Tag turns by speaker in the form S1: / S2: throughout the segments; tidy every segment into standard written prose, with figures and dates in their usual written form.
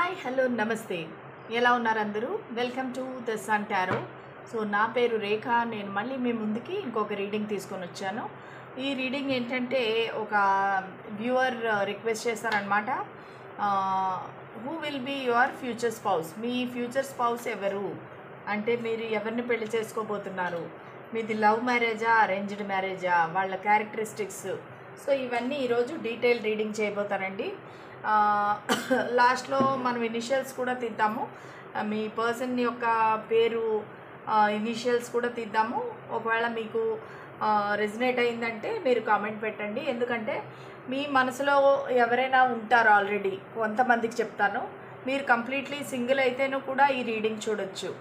S1: Hi hello నమస్తే ఎలా ఉన్నారు అందరూ welcome to the sun tarot. So నా పేరు రేఖ. నేను మళ్ళీ మీ ముందుకి ఇంకొక రీడింగ్ తీసుకొని వచ్చాను. ఈ రీడింగ్ ఏంటంటే ఒక వ్యూవర్ రిక్వెస్ట్ చేస్తారనమాట. Who will be your future spouse? మీ ఫ్యూచర్ స్పౌస్ ఎవరు అంటే మీరు ఎవరిని పెళ్లి చేసుకోబోతున్నారు? మీది లవ్ మ్యారేజా, అరేంజ్డ్ మ్యారేజా, వాళ్ళ క్యారెక్టరిస్టిక్స్, సో ఇవన్నీ ఈరోజు డీటెయిల్ రీడింగ్ చేయబోతానండి. లాస్ట్లో మనం ఇనిషియల్స్ కూడా తీద్దాము. మీ పర్సన్ యొక్క పేరు ఇనిషియల్స్ కూడా తీద్దాము. ఒకవేళ మీకు రెజినేట్ అయిందంటే మీరు కామెంట్ పెట్టండి. ఎందుకంటే మీ మనసులో ఎవరైనా ఉంటారు ఆల్రెడీ. కొంతమందికి చెప్తాను, మీరు కంప్లీట్లీ సింగిల్ అయితేనూ కూడా ఈ రీడింగ్ చూడొచ్చు.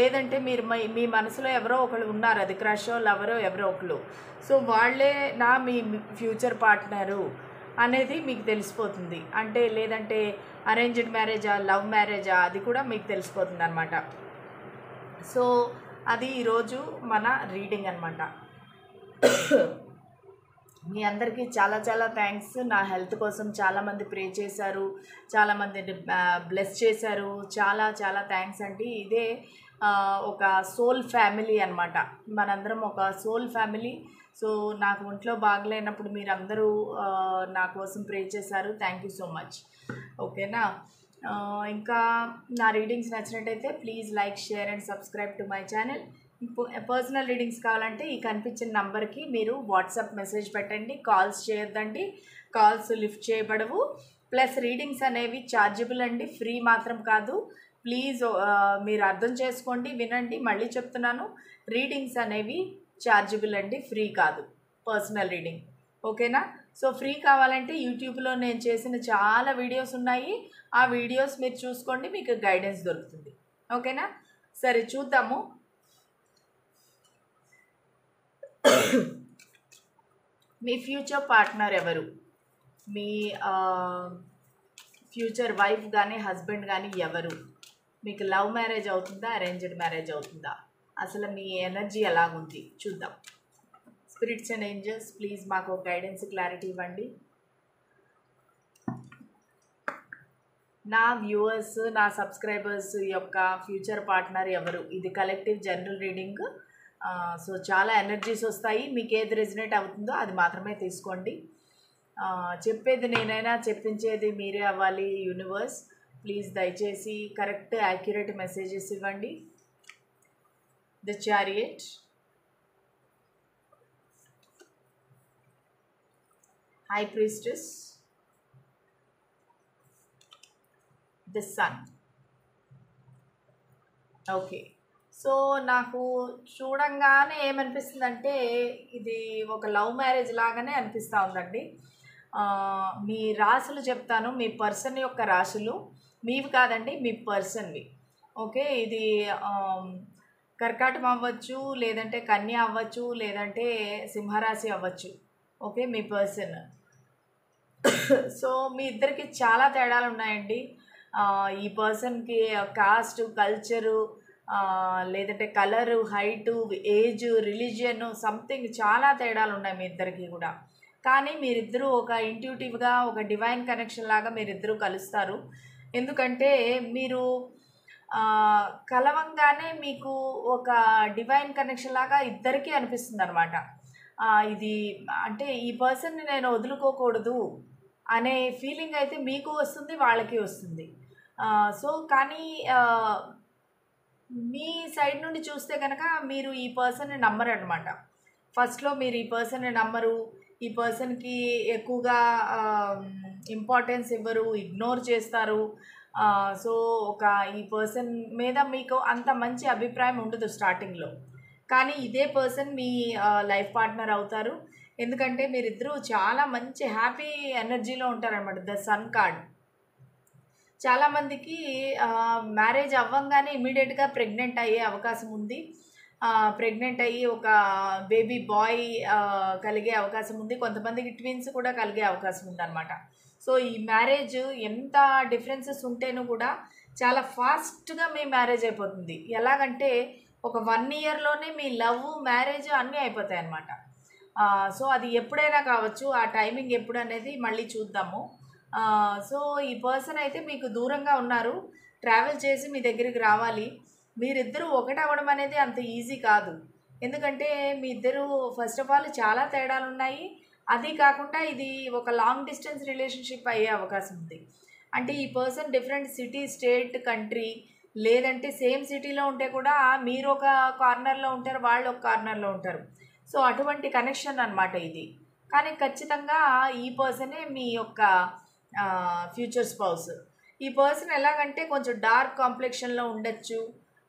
S1: లేదంటే మీరు మీ మనసులో ఎవరో ఒకరు ఉన్నారు, అది క్రషో లవరో ఎవరో ఒకరు. సో వాళ్ళే మీ ఫ్యూచర్ పార్ట్నరు అనేది మీకు తెలిసిపోతుంది. అంటే లేదంటే అరేంజ్డ్ మ్యారేజా, లవ్ మ్యారేజా, అది కూడా మీకు తెలిసిపోతుంది అనమాట. సో అది ఈరోజు మన రీడింగ్ అనమాట. మీ అందరికీ చాలా చాలా థ్యాంక్స్. నా హెల్త్ కోసం చాలామంది ప్రే చేశారు, చాలామంది బ్లెస్ చేశారు. చాలా చాలా థ్యాంక్స్ అండి. ఇదే ఒక సోల్ ఫ్యామిలీ అనమాట. మనందరం ఒక సోల్ ఫ్యామిలీ. సో నాకు ఒంట్లో బాగలేనప్పుడు మీరందరూ నా కోసం ప్రే చేశారు. Thank you so much. ఓకేనా? ఇంకా నా రీడింగ్స్ నచ్చినట్టయితే please like, share and subscribe to my channel. Personal readings కావాలంటే ఈ కనిపించిన నంబర్కి మీరు వాట్సాప్ మెసేజ్ పెట్టండి. కాల్స్ చేయొద్దండి, కాల్స్ లిఫ్ట్ చేయబడవు. ప్లస్ రీడింగ్స్ అనేవి ఛార్జబుల్ అండి, ఫ్రీ మాత్రం కాదు. ప్లీజ్ మీరు అర్థం చేసుకోండి, వినండి. మళ్ళీ చెప్తున్నాను, రీడింగ్స్ అనేవి ఛార్జబుల్ అండి, ఫ్రీ కాదు. పర్సనల్ రీడింగ్, ఓకేనా? సో ఫ్రీ కావాలంటే యూట్యూబ్లో నేను చేసిన చాలా వీడియోస్ ఉన్నాయి. ఆ వీడియోస్ మీరు చూసుకోండి, మీకు గైడెన్స్ దొరుకుతుంది. ఓకేనా? సరే చూద్దాము. మీ ఫ్యూచర్ పార్ట్నర్ ఎవరు? మీ ఫ్యూచర్ వైఫ్ కానీ హస్బెండ్ కానీ ఎవరు? మీకు లవ్ మ్యారేజ్ అవుతుందా, అరేంజ్డ్ మ్యారేజ్ అవుతుందా? అసలు మీ ఎనర్జీ ఎలాగుంది చూద్దాం. స్పిరిట్స్ అండ్ ఏంజల్స్ ప్లీజ్ మాకు గైడెన్స్, క్లారిటీ ఇవ్వండి. నా వ్యూవర్స్, నా సబ్స్క్రైబర్స్ యొక్క ఫ్యూచర్ పార్ట్నర్ ఎవరు? ఇది కలెక్టివ్ జనరల్ రీడింగ్. సో చాలా ఎనర్జీస్ వస్తాయి. మీకు ఏది రెజినేట్ అవుతుందో అది మాత్రమే తీసుకోండి. చెప్పేది నేనైనా, చెప్పించేది మీరే అవ్వాలి. యూనివర్స్ ప్లీజ్ దయచేసి కరెక్ట్ యాక్యురేట్ మెసేజెస్ ఇవ్వండి. The chariot, high priestess, the sun. Okay, so నాకు చూడంగానే ఏమనిపిస్తుందంటే ఇది ఒక లవ్ మ్యారేజ్ లాగానే అనిపిస్తూ ఉందండి. మీ రాశులు చెప్తాను, మీ పర్సన్ యొక్క రాశులు, మీవి కాదండి, మీ పర్సన్వి. ఓకే, ఇది కర్కాటకం అవ్వచ్చు, లేదంటే కన్య అవ్వచ్చు, లేదంటే సింహరాశి అవ్వచ్చు. ఓకే, మీ పర్సన్. సో మీ ఇద్దరికి చాలా తేడాలు ఉన్నాయండి. ఈ పర్సన్కి కాస్ట్, కల్చరు, లేదంటే colour, height, age, religion, something చాలా తేడాలు ఉన్నాయి మీ ఇద్దరికి కూడా. కానీ మీరిద్దరూ ఒక ఇంట్యూటివ్గా, ఒక డివైన్ కనెక్షన్ లాగా మీరిద్దరూ కలుస్తారు. ఎందుకంటే మీరు కలవంగానే మీకు ఒక డివైన్ కనెక్షన్ లాగా ఇద్దరికీ అనిపిస్తుంది అనమాట. ఇది అంటే ఈ పర్సన్ని నేను వదులుకోకూడదు అనే ఫీలింగ్ అయితే మీకు వస్తుంది, వాళ్ళకి వస్తుంది. సో కానీ మీ సైడ్ నుండి చూస్తే కనుక మీరు ఈ పర్సన్ని నమ్మరు అనమాట. ఫస్ట్లో మీరు ఈ పర్సన్ని నమ్మరు, ఈ పర్సన్కి ఎక్కువగా ఇంపార్టెన్స్ ఇవ్వరు, ఇగ్నోర్ చేస్తారు. సో ఈ పర్సన్ మీద మీకు అంత మంచి అభిప్రాయం ఉండదు స్టార్టింగ్లో. కానీ ఇదే పర్సన్ మీ లైఫ్ పార్ట్నర్ అవుతారు. ఎందుకంటే మీరిద్దరూ చాలా మంచి హ్యాపీ ఎనర్జీలో ఉంటారనమాట. The sun card. చాలామందికి మ్యారేజ్ అవ్వంగానే ఇమీడియట్గా ప్రెగ్నెంట్ అయ్యే అవకాశం ఉంది. ప్రెగ్నెంట్ అయ్యి ఒక బేబీ బాయ్ కలిగే అవకాశం ఉంది. కొంతమందికి ట్విన్స్ కూడా కలిగే అవకాశం ఉందన్నమాట. సో ఈ మ్యారేజ్ ఎంత డిఫరెన్సెస్ ఉంటేనూ కూడా చాలా ఫాస్ట్గా మీ మ్యారేజ్ అయిపోతుంది. ఎలాగంటే ఒక 1 ఇయర్లోనే మీ లవ్, మ్యారేజ్ అన్నీ అయిపోతాయి అన్నమాట. సో అది ఎప్పుడైనా కావచ్చు. ఆ టైమింగ్ ఎప్పుడు అనేది మళ్ళీ చూద్దాము. సో ఈ పర్సన్ అయితే మీకు దూరంగా ఉన్నారు, ట్రావెల్ చేసి మీ దగ్గరికి రావాలి. మీరిద్దరూ ఒకటవ్వడం అనేది అంత ఈజీ కాదు. ఎందుకంటే మీ ఇద్దరు ఫస్ట్ ఆఫ్ ఆల్ చాలా తేడాలు ఉన్నాయి. అది కాకుండా ఇది ఒక లాంగ్ డిస్టెన్స్ రిలేషన్షిప్ అయ్యే అవకాశం ఉంది. అంటే ఈ person different city, state, country, లేదంటే సేమ్ సిటీలో ఉంటే కూడా మీరు ఒక కార్నర్లో ఉంటారు, వాళ్ళు ఒక కార్నర్లో ఉంటారు. సో అటువంటి కనెక్షన్ అనమాట ఇది. కానీ ఖచ్చితంగా ఈ పర్సనే మీ యొక్క ఫ్యూచర్ స్పౌస్. ఈ పర్సన్ ఎలాగంటే కొంచెం డార్క్ కాంప్లెక్షన్లో ఉండొచ్చు,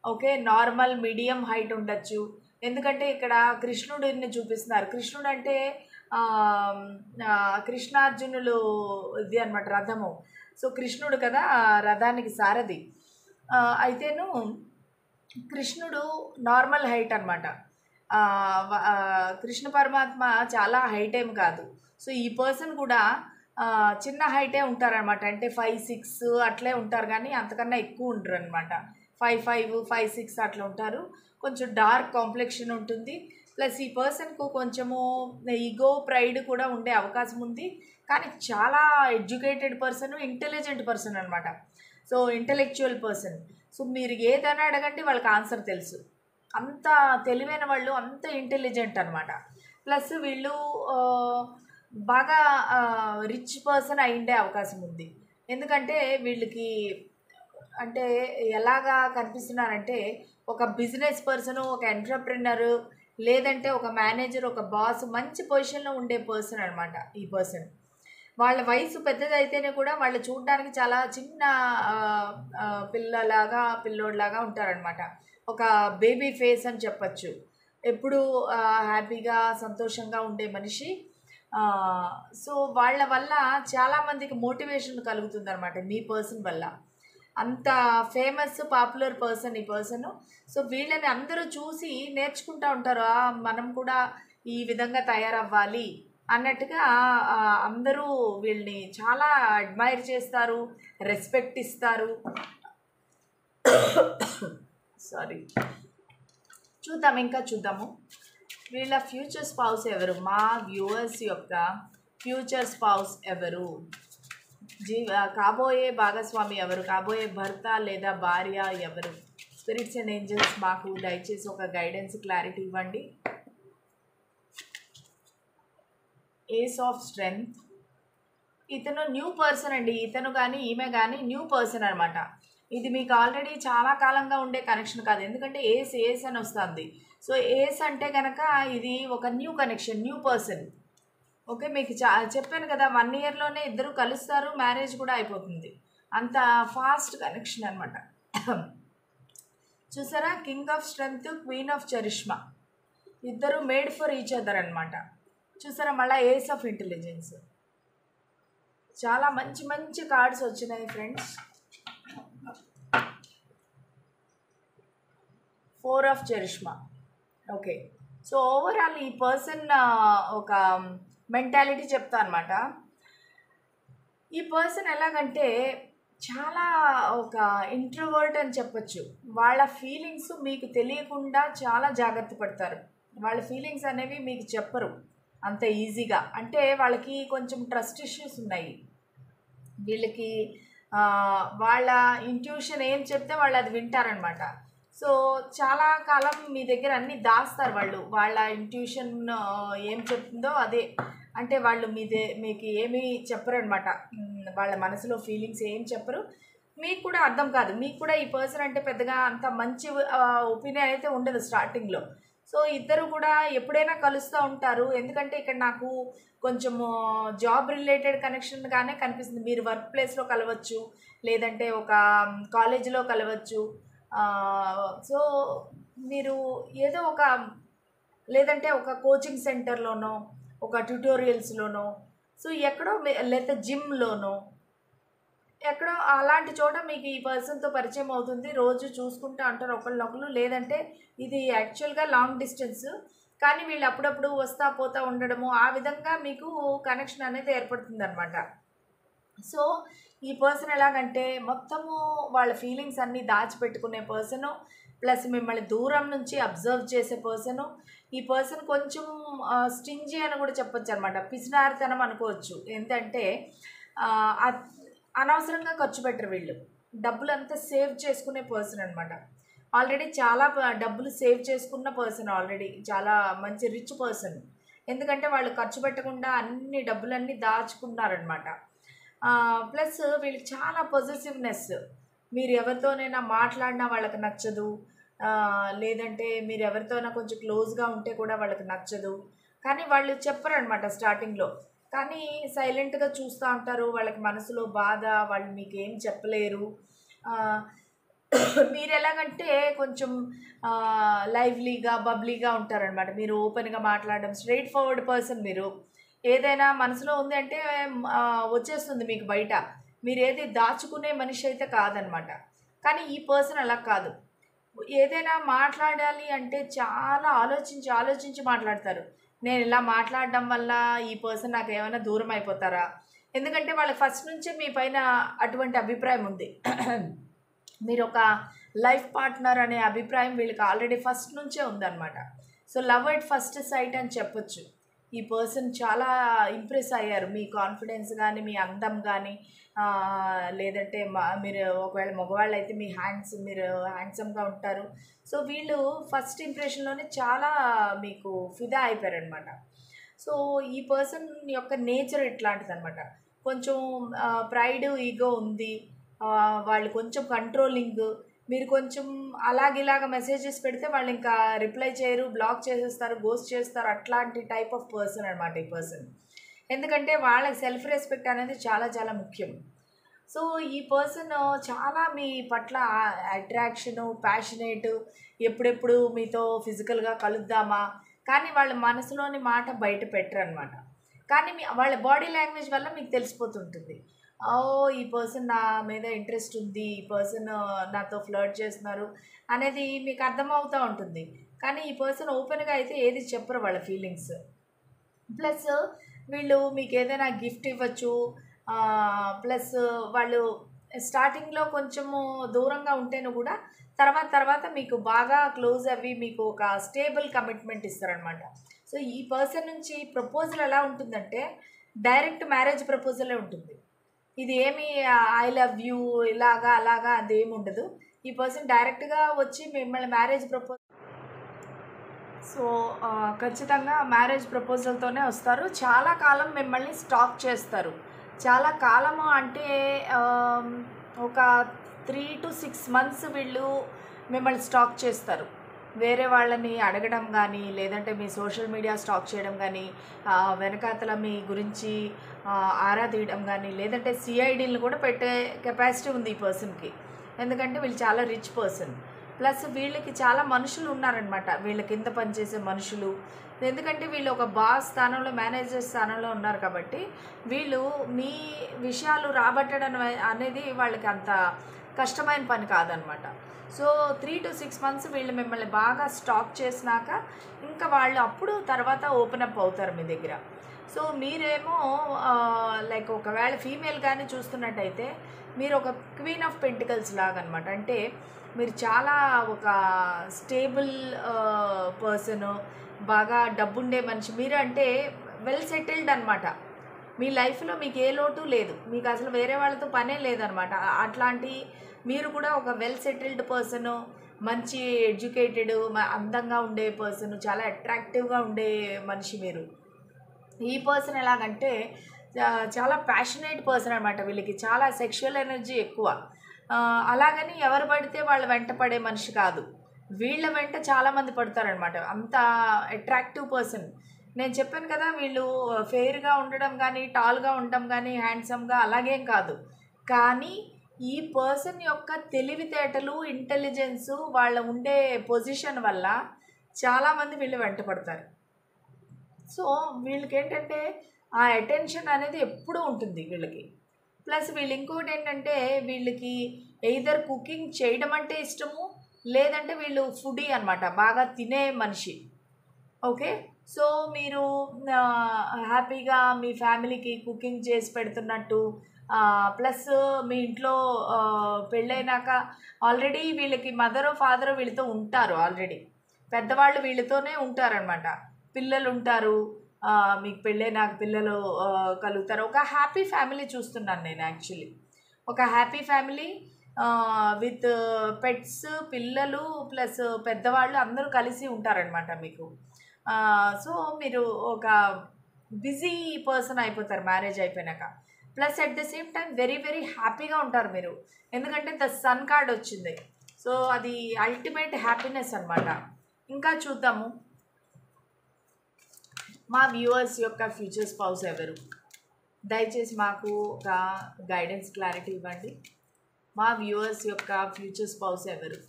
S1: ఓకే, నార్మల్ మీడియం హైట్ ఉండొచ్చు. ఎందుకంటే ఇక్కడ కృష్ణుడిని చూపిస్తున్నారు. కృష్ణుడు అంటే కృష్ణార్జునులు ఇది అనమాట, రథము. సో కృష్ణుడు కదా రథానికి సారథి. అయితేను కృష్ణుడు నార్మల్ హైట్ అనమాట. కృష్ణ పరమాత్మ చాలా హైట్ ఏం కాదు. సో ఈ పర్సన్ కూడా చిన్న హైటే ఉంటారనమాట. అంటే 5'6" అట్లే ఉంటారు, కానీ అంతకన్నా ఎక్కువ ఉండరు అనమాట. 5'5", 5'6" అట్లా ఉంటారు. కొంచెం డార్క్ కాంప్లెక్షన్ ఉంటుంది. ప్లస్ ఈ పర్సన్కు కొంచెము ఈగో, ప్రైడ్ కూడా ఉండే అవకాశం ఉంది. కానీ చాలా ఎడ్యుకేటెడ్ పర్సన్, ఇంటెలిజెంట్ పర్సన్ అనమాట. So intellectual person. సో మీరు ఏదైనా అడగండి వాళ్ళకి ఆన్సర్ తెలుసు. అంత తెలివైన వాళ్ళు, అంత ఇంటెలిజెంట్ అనమాట. ప్లస్ వీళ్ళు బాగా రిచ్ పర్సన్ అయిండే అవకాశం ఉంది. ఎందుకంటే వీళ్ళకి అంటే ఎలాగా కనిపిస్తున్నారంటే ఒక బిజినెస్ పర్సన్, ఒక ఎంటర్ప్రెనర్, లేదంటే ఒక మేనేజర్, ఒక బాస్, మంచి పొజిషన్లో ఉండే పర్సన్ అనమాట ఈ పర్సన్. వాళ్ళ వయసు పెద్దదైతేనే కూడా వాళ్ళు చూడడానికి చాలా చిన్న పిల్లోడ్లాగా ఉంటారనమాట. ఒక బేబీ ఫేస్ అని చెప్పచ్చు. ఎప్పుడు హ్యాపీగా, సంతోషంగా ఉండే మనిషి. సో వాళ్ళ వల్ల చాలామందికి మోటివేషన్ కలుగుతుంది అనమాట మీ పర్సన్ వల్ల. అంత ఫేమస్, పాపులర్ పర్సన్ ఈ పర్సన్. సో వీళ్ళని అందరూ చూసి నేర్చుకుంటూ ఉంటారు, మనం కూడా ఈ విధంగా తయారవ్వాలి అన్నట్టుగా. అందరూ వీళ్ళని చాలా అడ్మైర్ చేస్తారు, రెస్పెక్ట్ ఇస్తారు. సారీ, ఇంకా చూద్దాము వీళ్ళ ఫ్యూచర్ స్పౌస్ ఎవరు, మా వ్యూవర్స్ యొక్క ఫ్యూచర్ స్పౌస్ ఎవరు, కాబోయే భాగస్వామి ఎవరు, కాబోయే భర్త లేదా భార్య ఎవరు. స్పిరిట్స్ అండ్ ఏంజల్స్ మాకు దయచేసి ఒక గైడెన్స్, క్లారిటీ ఇవ్వండి. Ace of strength. ఇతను న్యూ పర్సన్ అండి. ఇతను కానీ ఈమె కానీ న్యూ పర్సన్ అనమాట. ఇది మీకు ఆల్రెడీ చాలా కాలంగా ఉండే కనెక్షన్ కాదు. ఎందుకంటే ఏస్ అని వస్తుంది. సో ఏస్ అంటే కనుక ఇది ఒక new connection, new person. Okay, మీకు చెప్పాను కదా 1 ఇయర్లోనే ఇద్దరు కలుస్తారు, మ్యారేజ్ కూడా అయిపోతుంది. అంత ఫాస్ట్ కనెక్షన్ అనమాట. చూసారా, king of strength, queen of charisma, ఇద్దరు మేడ్ ఫర్ ఈచ్ అదర్ అనమాట. చూసారా, మళ్ళీ ఏస్ ఆఫ్ ఇంటెలిజెన్స్. చాలా మంచి మంచి కార్డ్స్ వచ్చినాయి friends. 4 of charisma. Okay, so overall ఈ పర్సన్ ఒక మెంటాలిటీ చెప్తా అనమాట. ఈ పర్సన్ ఎలాగంటే చాలా ఒక ఇంట్రోవర్ట్ అని చెప్పచ్చు. వాళ్ళ ఫీలింగ్స్ మీకు తెలియకుండా చాలా జాగ్రత్త పడతారు. వాళ్ళ ఫీలింగ్స్ అనేవి మీకు చెప్పరు అంత ఈజీగా. అంటే వాళ్ళకి కొంచెం ట్రస్ట్ ఇష్యూస్ ఉన్నాయి. వీళ్ళకి వాళ్ళ ఇంట్యూషన్ ఏం చెప్తే వాళ్ళు అది వింటారనమాట. సో చాలా కాలం మీ దగ్గర అన్నీ దాస్తారు వాళ్ళు. వాళ్ళ ఇంట్యూషన్ ఏం చెప్తుందో అదే, అంటే వాళ్ళు మీకు ఏమీ చెప్పరనమాట. వాళ్ళ మనసులో ఫీలింగ్స్ ఏం చెప్పరు, మీకు కూడా అర్థం కాదు. మీకు కూడా ఈ పర్సన్ అంటే పెద్దగా అంత మంచి ఒపీనియన్ అయితే ఉండదు స్టార్టింగ్లో. సో ఇద్దరు కూడా ఎప్పుడైనా కలుస్తూ ఉంటారు. ఎందుకంటే ఇక్కడ నాకు కొంచెము జాబ్ రిలేటెడ్ కనెక్షన్గానే కనిపిస్తుంది. మీరు వర్క్ ప్లేస్లో కలవచ్చు, లేదంటే ఒక కాలేజీలో కలవచ్చు. సో మీరు ఏదో ఒక, లేదంటే ఒక కోచింగ్ సెంటర్లోనో, ఒక ట్యూటోరియల్స్లోనో, సో ఎక్కడో, లేదా జిమ్లోనో, ఎక్కడో అలాంటి చోట మీకు ఈ పర్సన్తో పరిచయం అవుతుంది. రోజు చూసుకుంటూ అంటారు ఒకళ్ళనొకళ్ళు. లేదంటే ఇది యాక్చువల్గా లాంగ్ డిస్టెన్స్, కానీ వీళ్ళు అప్పుడప్పుడు వస్తూ పోతూ ఉండడము, ఆ విధంగా మీకు కనెక్షన్ అనేది ఏర్పడుతుంది అనమాట. సో ఈ పర్సన్ ఎలాగంటే మొత్తము వాళ్ళ ఫీలింగ్స్ అన్నీ దాచిపెట్టుకునే పర్సను, ప్లస్ మిమ్మల్ని దూరం నుంచి అబ్జర్వ్ చేసే పర్సను. ఈ పర్సన్ కొంచెం స్టింజీ అని కూడా చెప్పొచ్చు అనమాట, పిసినారితనం అనుకోవచ్చు. ఏంటంటే అద్ అనవసరంగా ఖర్చు పెట్టరు వీళ్ళు. డబ్బులంతా సేవ్ చేసుకునే పర్సన్ అనమాట. ఆల్రెడీ చాలా డబ్బులు సేవ్ చేసుకున్న పర్సన్ ఆల్రెడీ. చాలా మంచి రిచ్ పర్సన్. ఎందుకంటే వాళ్ళు ఖర్చు పెట్టకుండా అన్ని డబ్బులన్నీ దాచుకున్నారనమాట. ప్లస్ వీళ్ళకి చాలా పొసెసివ్‌నెస్. మీరు ఎవరితోనైనా మాట్లాడినా వాళ్ళకి నచ్చదు. లేదంటే మీరు ఎవరితోనైనా కొంచెం క్లోజ్‌గా ఉంటే కూడా వాళ్ళకి నచ్చదు. కానీ వాళ్ళు చెప్పరనమాట స్టార్టింగ్‌లో. కానీ సైలెంట్‌గా చూస్తా ఉంటారు. వాళ్ళకి మనసులో బాధ, వాళ్ళు మీకేం చెప్పలేరు. ఆహ్, మీరెలాగంటే కొంచెం లైవ్లీగా, బబ్లీగా ఉంటారనమాట. మీరు ఓపెన్‌గా మాట్లాడడం స్ట్రెయిట్ ఫార్వర్డ్ పర్సన్ మీరు. ఏదైనా మనసులో ఉంది అంటే వచ్చేస్తుంది మీకు బయట. మీరేది దాచుకునే మనిషి అయితే కాదనమాట. కానీ ఈ పర్సన్ అలా కాదు. ఏదైనా మాట్లాడాలి అంటే చాలా ఆలోచించి, ఆలోచించి మాట్లాడతారు. నేను ఇలా మాట్లాడడం వల్ల ఈ పర్సన్ నాకేమైనా దూరం అయిపోతారా? ఎందుకంటే వాళ్ళకి ఫస్ట్ నుంచే మీ పైన అటువంటి అభిప్రాయం ఉంది. మీరొక లైఫ్ పార్ట్నర్ అనే అభిప్రాయం వీళ్ళకి ఆల్రెడీ ఫస్ట్ నుంచే ఉందన్నమాట. So, love at first sight అని చెప్పొచ్చు. ఈ పర్సన్ చాలా ఇంప్రెస్ అయ్యారు. మీ కాన్ఫిడెన్స్ గానీ, మీ అందం గానీ, లేదంటే మీరు ఒకవేళ మగవాళ్ళైతే మీరు హ్యాండ్సమ్‌గా ఉంటారు. సో, వీళ్ళు ఫస్ట్ ఇంప్రెషన్‌లోనే చాలా మీకు ఫిదా అయిపోయారనమాట. సో, ఈ పర్సన్ యొక్క నేచర్ ఇట్లాంటిదనమాట. కొంచెం ప్రైడ్, ఈగో ఉంది. వాళ్ళు కొంచెం కంట్రోలింగ్. మీరు కొంచెం అలాగిలాగ మెసేజెస్ పెడితే వాళ్ళింకా రిప్లై చేయరు, బ్లాక్ చేసేస్తారు, గోస్ట్ చేస్తారు. అట్లాంటి టైప్ ఆఫ్ పర్సన్ అనమాట ఈ పర్సన్. ఎందుకంటే వాళ్ళకి సెల్ఫ్ రెస్పెక్ట్ అనేది చాలా చాలా ముఖ్యం. సో, ఈ పర్సన్ చాలా మీ పట్ల అట్రాక్షను, ప్యాషనేటు, ఎప్పుడెప్పుడు మీతో ఫిజికల్‌గా కలుద్దామా, కానీ వాళ్ళ మనసులోని మాట బయట పెట్టరనమాట. కానీ వాళ్ళ బాడీ లాంగ్వేజ్ వల్ల మీకు తెలిసిపోతుంటుంది. ఓహ్! ఈ పర్సన్ నా మీద ఇంట్రెస్ట్ ఉంది. ఈ పర్సన్ నాతో ఫ్లర్ట్ చేస్తున్నారు అనేది మీకు అర్థమవుతా ఉంటుంది. కానీ ఈ పర్సన్ ఓపెన్‌గా అయితే ఏది చెప్పరు వాళ్ళ ఫీలింగ్స్. ప్లస్ వీళ్ళు మీకేదైనా గిఫ్ట్ ఇవ్వచ్చు. ప్లస్ వాళ్ళు స్టార్టింగ్‌లో కొంచెము దూరంగా ఉంటేను కూడా తర్వాత మీకు బాగా క్లోజ్ అవ్వి మీకు ఒక స్టేబుల్ కమిట్మెంట్ ఇస్తారనమాట. సో, ఈ పర్సన్ నుంచి ప్రపోజల్ ఎలా ఉంటుందంటే డైరెక్ట్ మ్యారేజ్ ప్రపోజలే ఉంటుంది. ఇది ఏమి ఐ లవ్ యూ ఇలాగా అలాగా అదేముండదు. ఈ పర్సన్ డైరెక్ట్‌గా వచ్చి మిమ్మల్ని సో, ఖచ్చితంగా మ్యారేజ్ ప్రపోజల్‌తోనే వస్తారు. చాలా కాలం మిమ్మల్ని స్టాక్ చేస్తారు. చాలా కాలము అంటే ఒక 3-6 మంత్స్ వీళ్ళు మిమ్మల్ని స్టాక్ చేస్తారు. వేరే వాళ్ళని అడగడం గానీ, లేదంటే మీ సోషల్ మీడియా స్టాక్ చేయడం గానీ, వెనకాతల మీ గురించి ఆరా తీయడం గానీ, లేదంటే సీఐడీలను కూడా పెట్టే కెపాసిటీ ఉంది ఈ పర్సన్‌కి. ఎందుకంటే వీళ్ళు చాలా రిచ్ పర్సన్. ప్లస్ వీళ్ళకి చాలా మనుషులు ఉన్నారనమాట. వీళ్ళ కింద పనిచేసే మనుషులు. ఎందుకంటే వీళ్ళు ఒక బాస్ స్థానంలో, మేనేజర్ స్థానంలో ఉన్నారు కాబట్టి, వీళ్ళు మీ విషయాలు రాబట్టడం అనేది వాళ్ళకి అంత కష్టమైన పని కాదనమాట. సో, 3-6 మంత్స్ వీళ్ళు మిమ్మల్ని బాగా స్టాక్ చేసినాక, ఇంకా వాళ్ళు అప్పుడు తర్వాత ఓపెన్ అప్ అవుతారు మీ దగ్గర. సో, మీరేమో లైక్ ఒకవేళ ఫీమేల్ కానీ చూస్తున్నట్టయితే, మీరు ఒక క్వీన్ ఆఫ్ పెంటికల్స్ లాగనమాట. అంటే మీరు చాలా ఒక స్టేబుల్ పర్సను, బాగా డబ్బుండే మనిషి. మీరు అంటే వెల్ సెటిల్డ్ అనమాట. మీ లైఫ్‌లో మీకు ఏ లోటు లేదు. మీకు అసలు వేరే వాళ్ళతో పనే లేదనమాట. అట్లాంటి మీరు కూడా ఒక వెల్ సెటిల్డ్ పర్సను, మంచి ఎడ్యుకేటెడ్, అందంగా ఉండే పర్సను, చాలా అట్రాక్టివ్‌గా ఉండే మనిషి మీరు. ఈ పర్సన్ ఎలాగంటే చాలా ప్యాషనేట్ పర్సన్ అనమాట. వీళ్ళకి చాలా సెక్షువల్ ఎనర్జీ ఎక్కువ. అలాగని ఎవరు పడితే వాళ్ళ వెంట పడే మనిషి కాదు. వీళ్ళ వెంట చాలామంది పడతారనమాట. అంత అట్రాక్టివ్ పర్సన్. నేను చెప్పాను కదా, వీళ్ళు ఫెయిర్‌గా ఉండడం కానీ, టాల్‌గా ఉండడం కానీ, హ్యాండ్సమ్‌గా అలాగేం కాదు. కానీ ఈ పర్సన్ యొక్క తెలివితేటలు, ఇంటెలిజెన్సు, వాళ్ళ ఉండే పొజిషన్ వల్ల చాలామంది వీళ్ళు వెంట పడతారు. సో, వీళ్ళకేంటంటే ఆ అటెన్షన్ అనేది ఎప్పుడూ ఉంటుంది వీళ్ళకి. ప్లస్ వీళ్ళు ఇంకోటేంటంటే వీళ్ళకి ఎయిదర్ కుకింగ్ చేయడం అంటే ఇష్టము, లేదంటే వీళ్ళు ఫుడీ అనమాట. బాగా తినే మనిషి. ఓకే. సో, మీరు హ్యాపీగా మీ ఫ్యామిలీకి కుకింగ్ చేసి పెడుతున్నట్టు, ప్లస్ మీ ఇంట్లో పెళ్ళైనాక ఆల్రెడీ వీళ్ళకి మదరో, ఫాదరో వీళ్ళతో ఉంటారు ఆల్రెడీ. పెద్దవాళ్ళు వీళ్ళతోనే ఉంటారనమాట. పిల్లలుంటారు. మీకు నాకు పిల్లలు కలుగుతారు. ఒక హ్యాపీ ఫ్యామిలీ చూస్తున్నాను నేను యాక్చువల్లీ. ఒక హ్యాపీ ఫ్యామిలీ విత్ పెట్స్, పిల్లలు ప్లస్ పెద్దవాళ్ళు అందరూ కలిసి ఉంటారనమాట మీకు. సో మీరు ఒక బిజీ పర్సన్ అయిపోతారు మ్యారేజ్ అయిపోయినాక. Plus at the same time very very హ్యాపీగా ఉంటారు మీరు, ఎందుకంటే ద సన్ కార్డ్ వచ్చింది. సో అది అల్టిమేట్ హ్యాపీనెస్ అనమాట. ఇంకా చూద్దాము మా వ్యూవర్స్ యొక్క ఫ్యూచర్ స్పౌస్ ఎవరు. దయచేసి మాకు ఒక గైడెన్స్, క్లారిటీ ఇవ్వండి. మా వ్యూవర్స్ యొక్క ఫ్యూచర్ స్పౌస్ ఎవరు?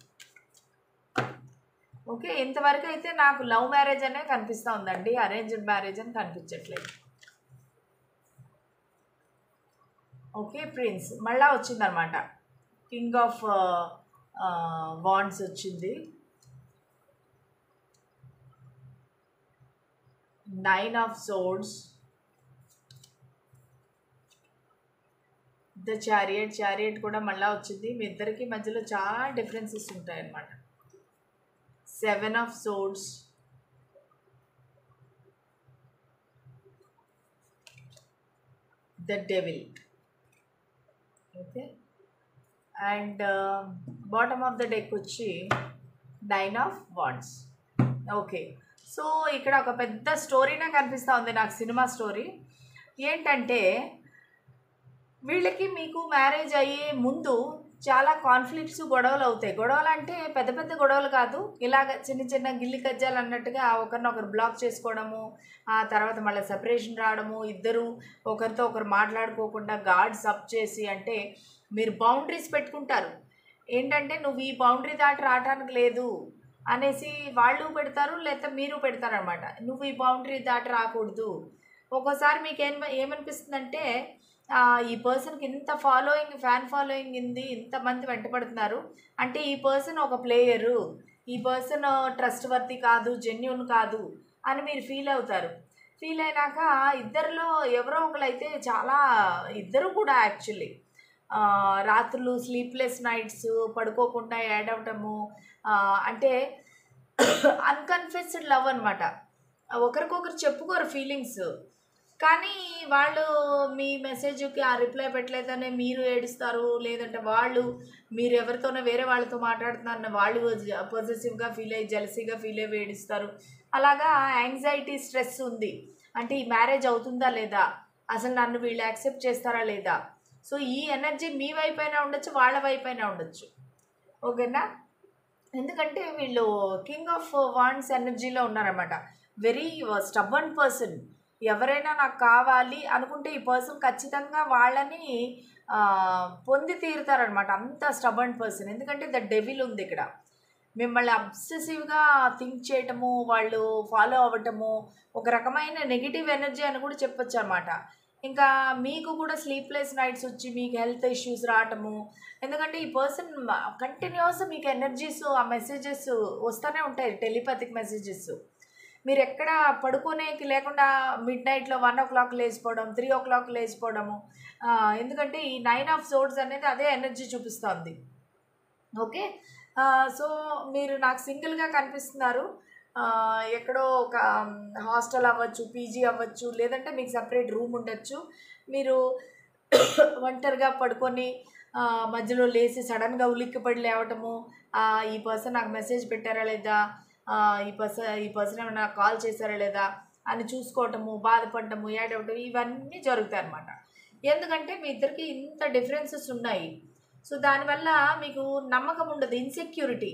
S1: ఓకే, ఇంతవరకు అయితే నాకు లవ్ మ్యారేజ్ అనే కనిపిస్తూ ఉందండి, అరేంజ్డ్ మ్యారేజ్ అని కనిపించట్లేదు. ఓకే, ప్రిన్స్ మళ్ళా వచ్చిందనమాట. కింగ్ ఆఫ్ వాండ్స్ వచ్చింది, 9 ఆఫ్ సోర్డ్స్, ద చారియట్ కూడా మళ్ళీ వచ్చింది. మీ ఇద్దరికి మధ్యలో చాలా డిఫరెన్సెస్ ఉంటాయి అన్నమాట. 7 of swords, the devil. Okay, and bottom of the deck వచ్చి 9 ఆఫ్ వాండ్స్. ఓకే, సో ఇక్కడ ఒక పెద్ద స్టోరీనే కనిపిస్తూ ఉంది నాకు, సినిమా స్టోరీ. ఏంటంటే వీళ్ళకి మీకు మ్యారేజ్ అయ్యే ముందు చాలా కాన్ఫ్లిక్ట్స్, గొడవలు అవుతాయి. గొడవలు అంటే పెద్ద పెద్ద గొడవలు కాదు, ఇలాగ చిన్న చిన్న గిల్లి కజ్జాలు అన్నట్టుగా ఒకరినొకరు బ్లాక్ చేసుకోవడము, ఆ తర్వాత మళ్ళీ సెపరేషన్ రావడము, ఇద్దరు ఒకరితో ఒకరు మాట్లాడుకోకుండా గార్డ్స్ అప్ చేసి, అంటే మీరు బౌండరీస్ పెట్టుకుంటారు. ఏంటంటే నువ్వు ఈ బౌండరీ దాటి రావటానికి లేదు అనేసి వాళ్ళు పెడతారు, లేకపోతే మీరు పెడతారనమాట. నువ్వు ఈ బౌండరీ దాటి రాకూడదు. ఒక్కోసారి మీకు ఏమనిపిస్తుందంటే ఈ పర్సన్కి ఇంత ఫ్యాన్ ఫాలోయింగ్ ఉంది, ఇంతమంది వెంటపడుతున్నారు అంటే ఈ పర్సన్ ఒక ప్లేయరు, ఈ పర్సన్ ట్రస్ట్ వర్తి కాదు, జెన్యూన్ కాదు అని మీరు ఫీల్ అవుతారు. ఫీల్ అయినాక ఇద్దరిలో ఎవరో ఒకరైతే చాలా, ఇద్దరు కూడా యాక్చువల్లీ రాత్రులు స్లీప్లెస్ నైట్స్, పడుకోకుండా యాడ్ అవటము, అంటే అన్కన్ఫెస్డ్ లవ్ అనమాట. ఒకరికొకరు చెప్పుకోరు ఫీలింగ్స్, కానీ వాళ్ళు మీ మెసేజ్కి ఆ రిప్లై పెట్టలేదనే మీరు ఏడుస్తారు, లేదంటే వాళ్ళు మీరు ఎవరితోనో వేరే వాళ్ళతో మాట్లాడుతున్నారని వాళ్ళు పొజెసివ్గా ఫీల్ అయ్యి, జెలసీగా ఫీల్ అయ్యి ఏడుస్తారు. అలాగా యాంగ్జైటీ, స్ట్రెస్ ఉంది. అంటే ఈ మ్యారేజ్ అవుతుందా లేదా, అసలు నన్ను వీళ్ళు యాక్సెప్ట్ చేస్తారా లేదా. సో ఈ ఎనర్జీ మీ వైపు అయినా ఉండొచ్చు, వాళ్ళ వైపు అయినా ఉండొచ్చు. ఓకేనా, ఎందుకంటే వీళ్ళు కింగ్ ఆఫ్ వాండ్స్ ఎనర్జీలో ఉన్నారన్నమాట. Very stubborn person. ఎవరైనా నాకు కావాలి అనుకుంటే ఈ పర్సన్ ఖచ్చితంగా వాళ్ళని పొంది తీరుతారనమాట. అంత స్టబ్బర్న్ పర్సన్. ఎందుకంటే ద డెవిల్ ఉంది ఇక్కడ. మిమ్మల్ని అబ్సెసివ్గా థింక్ చేయటము, వాళ్ళు ఫాలో అవ్వటము, ఒక రకమైన నెగిటివ్ ఎనర్జీ అని కూడా చెప్పొచ్చు అన్నమాట. ఇంకా మీకు కూడా స్లీప్లెస్ నైట్స్ వచ్చి మీకు హెల్త్ ఇష్యూస్ రావటము, ఎందుకంటే ఈ పర్సన్ కంటిన్యూస్ మీకు ఎనర్జీస్, ఆ మెసేజెస్ వస్తూనే ఉంటాయి, టెలిపతిక్ మెసేజెస్. మీరు ఎక్కడ పడుకోనేకి లేకుండా మిడ్ నైట్లో 1 o'clock లేచిపోవడం, 3 o'clock లేచిపోవడము, ఎందుకంటే ఈ 9 ఆఫ్ సోర్డ్స్ అనేది అదే ఎనర్జీ చూపిస్తుంది. ఓకే, సో మీరు నాకు సింగిల్గా కనిపిస్తున్నారు. ఎక్కడో ఒక హాస్టల్ అవ్వచ్చు, పీజీ అవ్వచ్చు, లేదంటే మీకు సపరేట్ రూమ్ ఉండొచ్చు. మీరు ఒంటరిగా పడుకొని మధ్యలో లేచి సడన్గా ఉలిక్కిపడి లేవటము, ఈ పర్సన్ నాకు మెసేజ్ పెట్టారా లేదా, ఈ పర్సన్ ఏమైనా కాల్ చేశారా లేదా అని చూసుకోవటము, బాధపడటము, ఏడవటం, ఇవన్నీ జరుగుతాయి అన్నమాట. ఎందుకంటే మీ ఇద్దరికి ఇంత డిఫరెన్సెస్ ఉన్నాయి. సో దానివల్ల మీకు నమ్మకం ఉండదు, ఇన్సెక్యూరిటీ.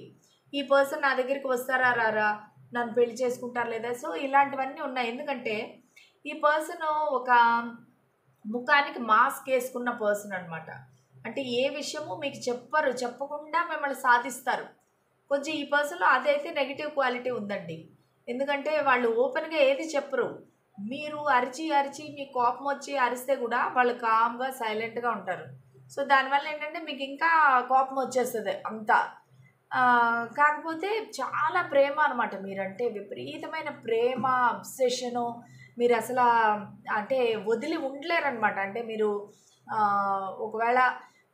S1: ఈ పర్సన్ నా దగ్గరికి వస్తారా రారా, నన్ను పెళ్లి చేసుకుంటారా లేదా. సో ఇలాంటివన్నీ ఉన్నాయి. ఎందుకంటే ఈ పర్సన్ ఒక ముఖానికి మాస్క్ వేసుకున్న పర్సన్ అనమాట. అంటే ఏ విషయము మీకు చెప్పకుండా మిమ్మల్ని సాధిస్తారు. కొంచెం ఈ పర్సన్లో అదైతే నెగిటివ్ క్వాలిటీ ఉందండి. ఎందుకంటే వాళ్ళు ఓపెన్గా ఏది చెప్పరు. మీరు అరిచి మీకు కోపం వచ్చి అరిస్తే కూడా వాళ్ళు కామ్గా సైలెంట్గా ఉంటారు. సో దానివల్ల ఏంటంటే మీకు ఇంకా కోపం వచ్చేస్తుంది అంతా. కాకపోతే చాలా ప్రేమ అనమాట. మీరంటే విపరీతమైన ప్రేమ, అబ్సెషను. మీరు అసలు అంటే వదిలి ఉండలేరనమాట. అంటే మీరు ఒకవేళ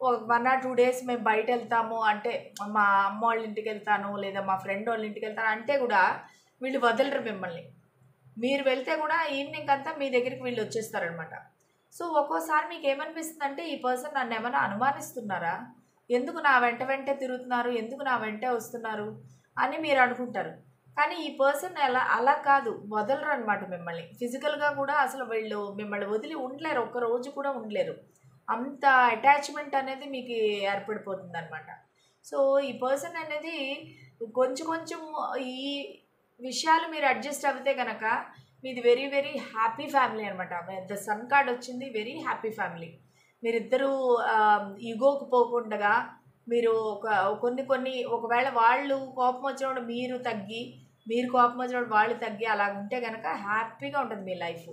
S1: 1 or 2 days మేము బయట వెళ్తాము అంటే, మా అమ్మ వాళ్ళ ఇంటికి వెళ్తాను లేదా మా ఫ్రెండ్ వాళ్ళ ఇంటికి వెళ్తాను అంటే కూడా వీళ్ళు వదలరు మిమ్మల్ని. మీరు వెళ్తే కూడా ఈవినింగ్ అంతా మీ దగ్గరికి వీళ్ళు వచ్చేస్తారనమాట. సో ఒక్కోసారి మీకు ఏమనిపిస్తుంది అంటే ఈ పర్సన్ నన్ను ఏమైనా అనుమానిస్తున్నారా, ఎందుకు నా వెంటే తిరుగుతున్నారు, ఎందుకు నా వెంటే వస్తున్నారు అని మీరు అనుకుంటారు. కానీ ఈ పర్సన్ అలా కాదు, వదలరు అనమాట మిమ్మల్ని. ఫిజికల్గా కూడా అసలు వీళ్ళు మిమ్మల్ని వదిలి ఉండలేరు, ఒక్క రోజు కూడా ఉండలేరు. అంత అటాచ్మెంట్ అనేది మీకు ఏర్పడిపోతుంది అనమాట. సో ఈ పర్సన్ అనేది కొంచెం ఈ విషయాలు మీరు అడ్జస్ట్ అవుతే కనుక మీది వెరీ వెరీ హ్యాపీ ఫ్యామిలీ అనమాట. ద సన్ కార్డ్ వచ్చింది, వెరీ హ్యాపీ ఫ్యామిలీ. మీరిద్దరూ ఈగోకు పోకుండా మీరు కొన్ని ఒకవేళ వాళ్ళు కోపం వచ్చినప్పుడు మీరు తగ్గి, మీరు కోపం వచ్చినప్పుడు వాళ్ళు తగ్గి అలా ఉంటే కనుక హ్యాపీగా ఉంటుంది మీ లైఫ్.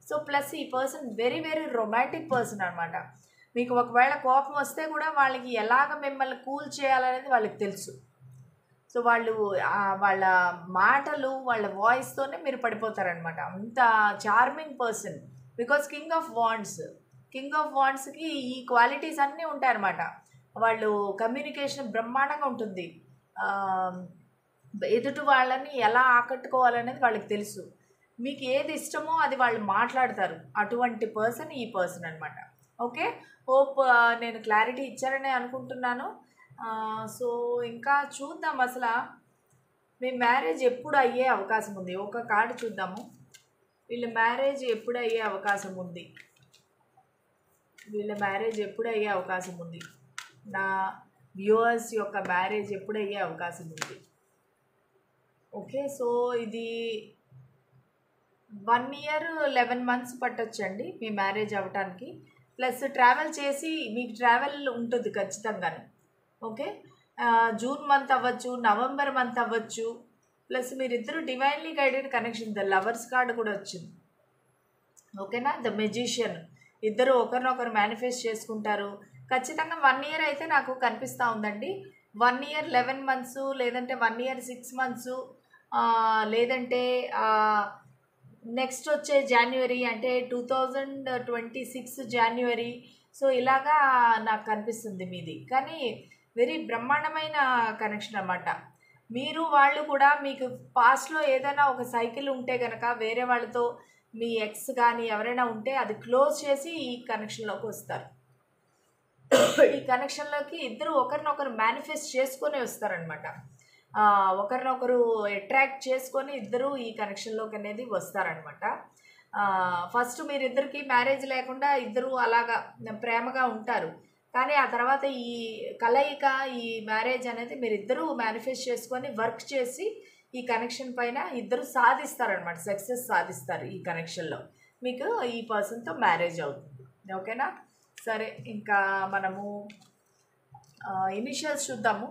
S1: సో ప్లస్ ఈ person very very romantic person అనమాట. మీకు ఒకవేళ కోపం వస్తే కూడా వాళ్ళకి ఎలాగ మిమ్మల్ని కూల్ చేయాలనేది వాళ్ళకి తెలుసు. సో వాళ్ళు వాళ్ళ మాటలు, వాళ్ళ వాయిస్తోనే మీరు పడిపోతారనమాట. అంత charming person. Because king of వాండ్స్కి ఈ క్వాలిటీస్ అన్నీ ఉంటాయన్నమాట. వాళ్ళు కమ్యూనికేషన్ బ్రహ్మాండంగా ఉంటుంది. ఎదుటి వాళ్ళని ఎలా ఆకట్టుకోవాలనేది వాళ్ళకి తెలుసు. మీకు ఏది ఇష్టమో అది వాళ్ళు మాట్లాడతారు. అటువంటి పర్సన్ ఈ పర్సన్ అనమాట. ఓకే, హోప్ నేను క్లారిటీ ఇచ్చారని అనుకుంటున్నాను. సో ఇంకా చూద్దాం అసలు మీ మ్యారేజ్ ఎప్పుడు అయ్యే అవకాశం ఉంది. ఒక కార్డు చూద్దాము. వీళ్ళ మ్యారేజ్ ఎప్పుడు అయ్యే అవకాశం ఉంది, నా వ్యూవర్స్ యొక్క మ్యారేజ్ ఎప్పుడు అయ్యే అవకాశం ఉంది. ఓకే, సో ఇది 1 year 11 months పట్టొచ్చండి మీ మ్యారేజ్ అవ్వటానికి. ప్లస్ ట్రావెల్ చేసి మీకు ట్రావెల్ ఉంటుంది ఖచ్చితంగానే. ఓకే, జూన్ మంత్ అవ్వచ్చు, నవంబర్ మంత్ అవ్వచ్చు. ప్లస్ మీరిద్దరూ divinely guided connection, the lovers card కూడా వచ్చింది. ఓకేనా, ద మెజిషియన్. ఇద్దరు ఒకరినొకరు మేనిఫెస్ట్ చేసుకుంటారు ఖచ్చితంగా. 1 year అయితే నాకు కనిపిస్తూ ఉందండి. 1 year 11 months, లేదంటే 1 year 6 months, లేదంటే నెక్స్ట్ వచ్చే జనవరి అంటే 2026 జనవరి. సో ఇలాగా నాకు కనిపిస్తుంది మీది. కానీ వెరీ బ్రహ్మాండమైన కనెక్షన్ అన్నమాట. మీరు వాళ్ళు కూడా మీకు పాస్ట్లో ఏదైనా ఒక సైకిల్ ఉంటే కనుక వేరే వాళ్ళతో, మీ ఎక్స్ కానీ ఎవరైనా ఉంటే అది క్లోజ్ చేసి ఈ కనెక్షన్లోకి వస్తారు. ఈ కనెక్షన్లోకి ఇద్దరు ఒకరినొకరు మేనిఫెస్ట్ చేసుకొని వస్తారనమాట. ఒకరినొకరు అట్రాక్ట్ చేసుకొని ఇద్దరు ఈ కనెక్షన్లోకి అనేది వస్తారనమాట. ఫస్ట్ మీరిద్దరికి మ్యారేజ్ లేకుండా ఇద్దరు అలాగా ప్రేమగా ఉంటారు. కానీ ఆ తర్వాత ఈ కలయిక, ఈ మ్యారేజ్ అనేది మీరిద్దరూ మేనిఫెస్ట్ చేసుకొని వర్క్ చేసి ఈ కనెక్షన్ పైన ఇద్దరు సాధిస్తారనమాట. సక్సెస్ సాధిస్తారు ఈ కనెక్షన్లో. మీకు ఈ పర్సన్తో మ్యారేజ్ అవుతుంది. ఓకేనా, సరే ఇంకా మనము ఇనిషియల్స్ చూద్దాము.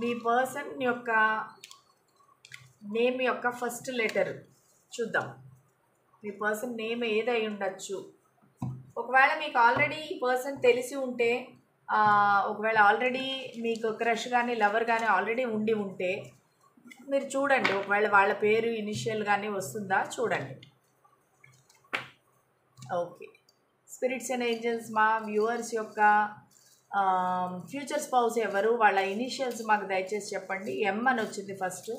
S1: మీ పర్సన్ యొక్క నేమ్ యొక్క ఫస్ట్ లెటర్ చూద్దాం. మీ పర్సన్ నేమ్ ఏదై ఉండొచ్చు. ఒకవేళ మీకు ఆల్రెడీ ఈ పర్సన్ తెలిసి ఉంటే, ఒకవేళ ఆల్రెడీ మీకు క్రష్ కానీ లవర్ కానీ ఆల్రెడీ ఉంటే మీరు చూడండి. ఒకవేళ వాళ్ళ పేరు ఇనిషియల్ కానీ వస్తుందా చూడండి. ఓకే, స్పిరిట్స్ అండ్ ఏంజల్స్, మా వ్యూవర్స్ యొక్క ఫ్యూచర్ స్పౌస్ ఎవరు, వాళ్ళ ఇనిషియల్స్ మాకు దయచేసి చెప్పండి. ఎం అని వచ్చింది ఫస్ట్,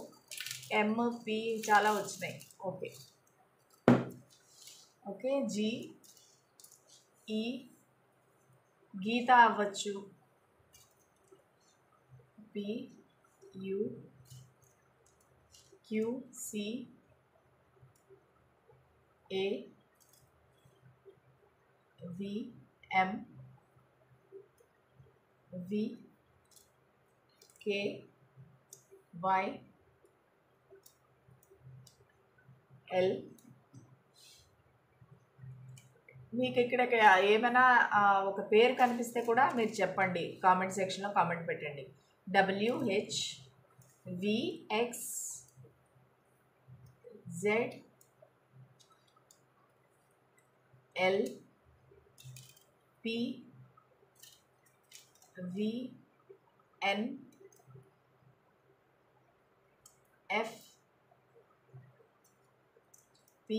S1: ఎంపి చాలా వచ్చినాయి. Okay okay, G, E, Geeta అవ్వచ్చు, P, U, Q, C, A, V, M, V, K, Y, L. మీకు ఇక్కడ ఏమైనా ఒక పేరు కనిపిస్తే కూడా మీరు చెప్పండి, కామెంట్ సెక్షన్లో కామెంట్ పెట్టండి. WH, VX, Z, L, P, V, N, F, P,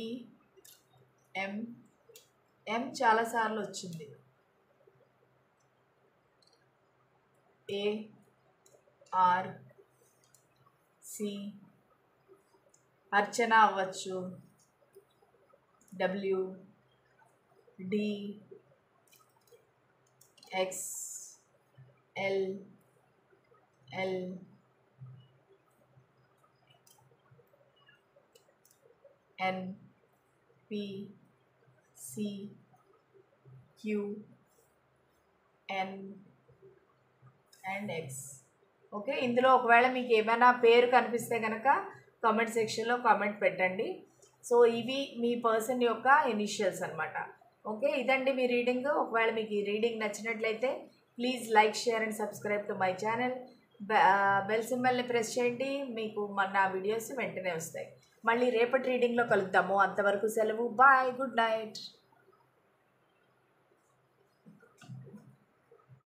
S1: M. ఎం చాలాసార్లు వచ్చింది. ఏ, ఆర్, సి, అర్చన అవ్వచ్చు, W, D, X, L, L, N, P, C, Q, N and X. Okay, ఇందులో ఒకవేళ మీకు ఏమైనా పేరు కనిపిస్తే కనుక కామెంట్ సెక్షన్లో కామెంట్ పెట్టండి. సో ఇవి మీ పర్సన్ యొక్క ఇనిషియల్స్ అనమాట. ఓకే, ఇదండి మీ రీడింగ్. ఒకవేళ మీకు ఈ రీడింగ్ నచ్చినట్లయితే please like, share and subscribe to my channel. Bell సింబల్ని ప్రెస్ చేయండి, మీకు నా వీడియోస్ వెంటనే వస్తాయి. మళ్ళీ రేపటి రీడింగ్లో కలుద్దాము. అంతవరకు సెలవు. Bye, good night.